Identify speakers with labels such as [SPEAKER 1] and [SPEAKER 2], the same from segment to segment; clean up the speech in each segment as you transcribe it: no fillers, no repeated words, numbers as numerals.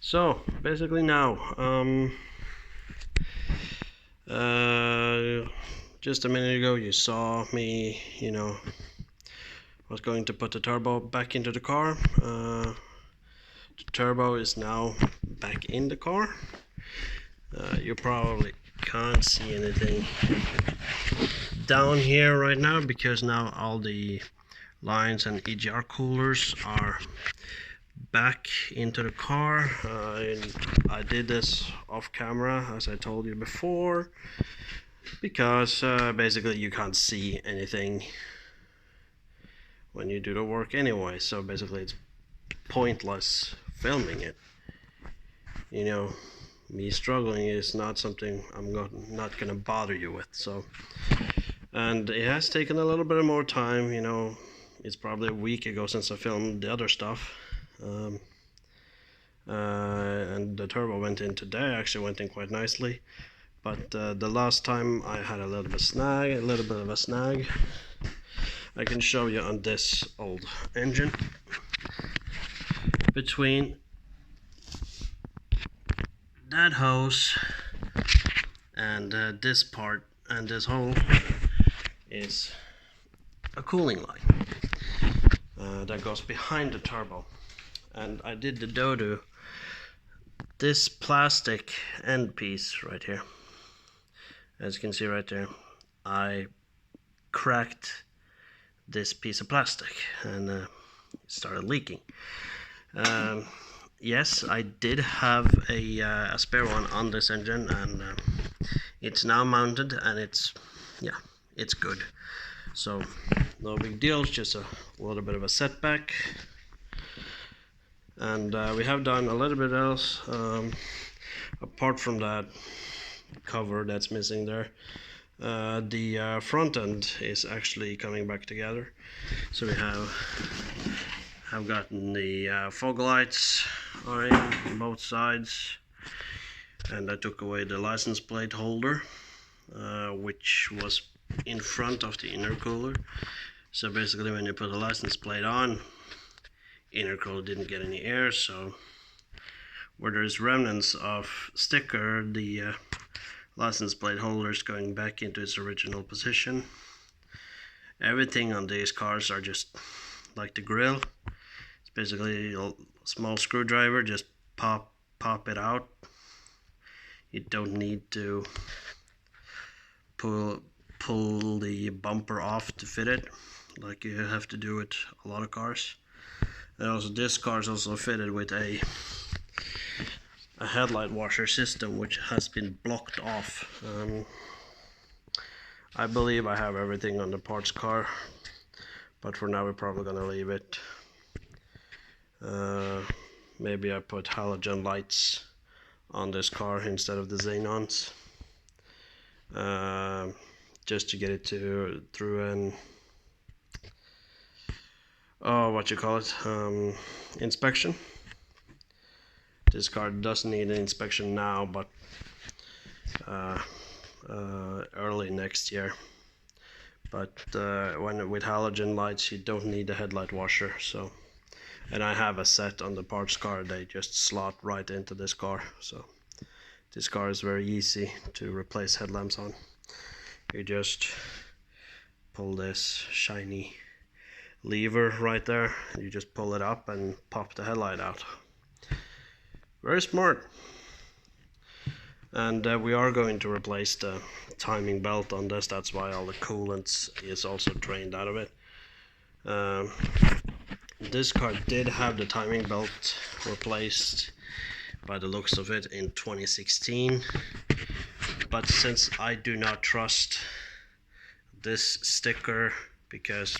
[SPEAKER 1] So basically now, just a minute ago you saw me, was going to put the turbo back into the car. The turbo is now back in the car. You probably can't see anything down here right now because now all the lines and EGR coolers are back into the car. I did this off camera, as I told you before, because basically you can't see anything when you do the work anyway, so basically it's pointless filming it. Me struggling is not something I'm not gonna bother you with. So, and it has taken a little bit more time. It's probably a week ago since I filmed the other stuff. And the turbo went in today, actually went in quite nicely, but the last time I had a little bit of a snag. I can show you on this old engine. Between that hose and this part and this hole is a cooling line that goes behind the turbo, and I did the dodo. This plastic end piece right here, as you can see right there, I cracked this piece of plastic and it started leaking. Yes, I did have a spare one on this engine, and it's now mounted, and it's good. So no big deal, it's just a little bit of a setback. And we have done a little bit else apart from that cover that's missing there. The front end is actually coming back together, so we have gotten the fog lights are in on both sides, and I took away the license plate holder, which was in front of the intercooler. So basically when you put a license plate on, intercooler didn't get any air, so where there's remnants of sticker, the license plate holder is going back into its original position. Everything on these cars are just like the grill. It's basically a small screwdriver, just pop it out. You don't need to pull the bumper off to fit it like you have to do with a lot of cars. And also this car is also fitted with a headlight washer system, which has been blocked off. I believe I have everything on the parts car, but for now we're probably gonna leave it. Maybe I put halogen lights on this car instead of the xenons, just to get it through an inspection. This car doesn't need an inspection now, but early next year. But when with halogen lights, you don't need a headlight washer. So, and I have a set on the parts car; they just slot right into this car. So this car is very easy to replace headlamps on. You just pull this shiny lever right there, and you just pull it up and pop the headlight out. Very smart. And we are going to replace the timing belt on this. That's why all the coolant is also drained out of it. This car did have the timing belt replaced, by the looks of it, in 2016. But since I do not trust this sticker, because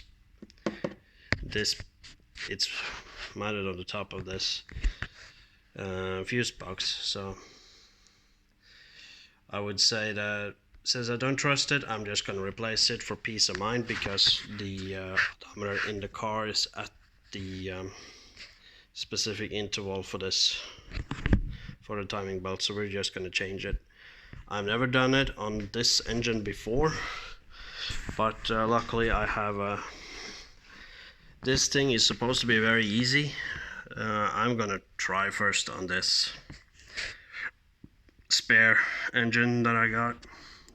[SPEAKER 1] it's mounted on the top of this fuse box, so I would say that since I don't trust it, I'm just going to replace it for peace of mind, because the odometer in the car is at the specific interval for the timing belt, so we're just going to change it. I've never done it on this engine before, but luckily I have this thing is supposed to be very easy. I'm gonna try first on this spare engine that I got,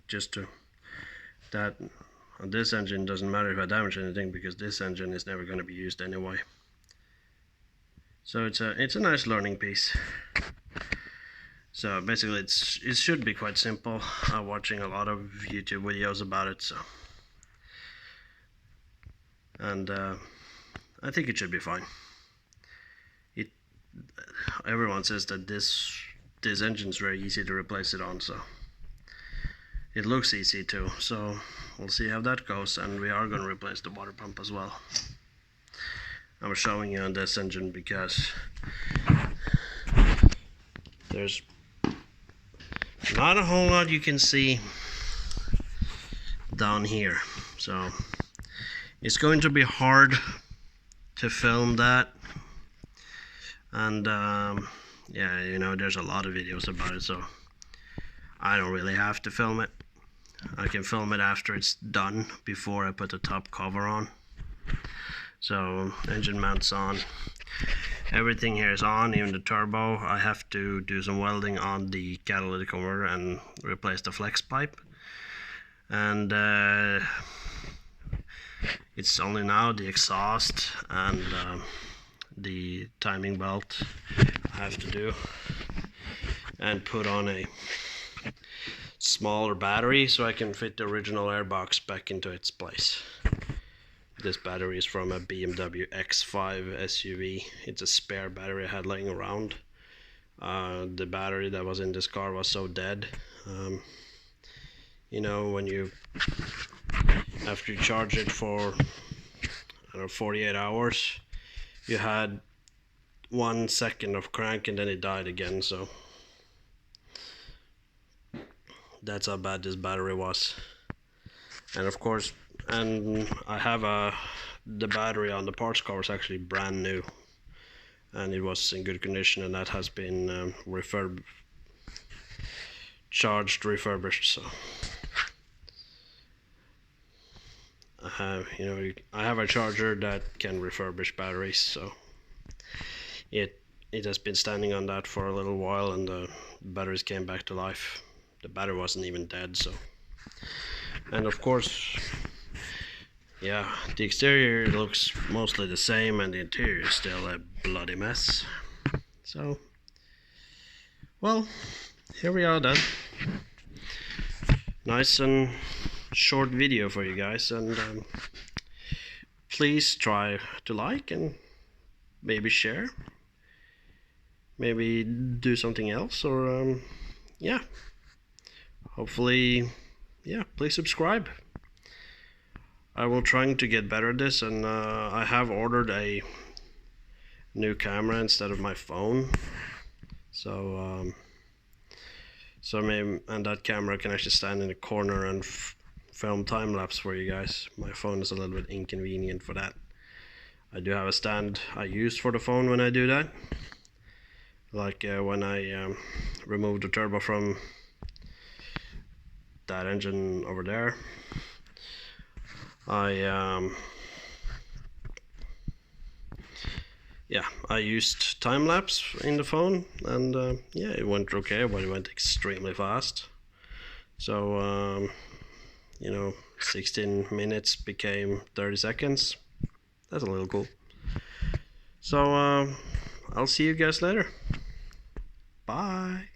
[SPEAKER 1] just to that on this engine doesn't matter if I damage anything, because this engine is never going to be used anyway. So it's a nice learning piece. So basically it should be quite simple. I'm watching a lot of YouTube videos about it, so, and I think it should be fine. Everyone says that this engine is very easy to replace it on, so it looks easy too. So we'll see how that goes, and we are going to replace the water pump as well. I'm showing you on this engine because there's not a whole lot you can see down here, so it's going to be hard to film that. And yeah, you know, there's a lot of videos about it, so I don't really have to film it. I can film it after it's done, before I put the top cover on. So engine mounts on, everything here is on, even the turbo. I have to do some welding on the catalytic converter and replace the flex pipe. And it's only now the exhaust and the timing belt I have to do, and put on a smaller battery so I can fit the original airbox back into its place. This battery is from a BMW X5 SUV. It's a spare battery I had laying around. The battery that was in this car was so dead. You know, when you, after you charge it for, I don't know, 48 hours, you had 1 second of crank and then it died again. So that's how bad this battery was. And of course, and I have the battery on the parts cover is actually brand new, and it was in good condition, and that has been refurbished. So I have, you know, I have a charger that can refurbish batteries, so it has been standing on that for a little while, and the batteries came back to life. The battery wasn't even dead. So, and of course, yeah, the exterior looks mostly the same, and the interior is still a bloody mess. So, well, here we are then. Nice and short video for you guys, and please try to like and maybe share, maybe do something else, or yeah, hopefully, yeah, please subscribe. I will try to get better at this, and I have ordered a new camera instead of my phone, so maybe, and that camera can actually stand in the corner and film time lapse for you guys. My phone is a little bit inconvenient for that. I do have a stand I use for the phone when I do that, like when I remove the turbo from that engine over there. I used time lapse in the phone, and yeah, it went okay, but it went extremely fast. So you know, 16 minutes became 30 seconds. That's a little cool. So I'll see you guys later. Bye.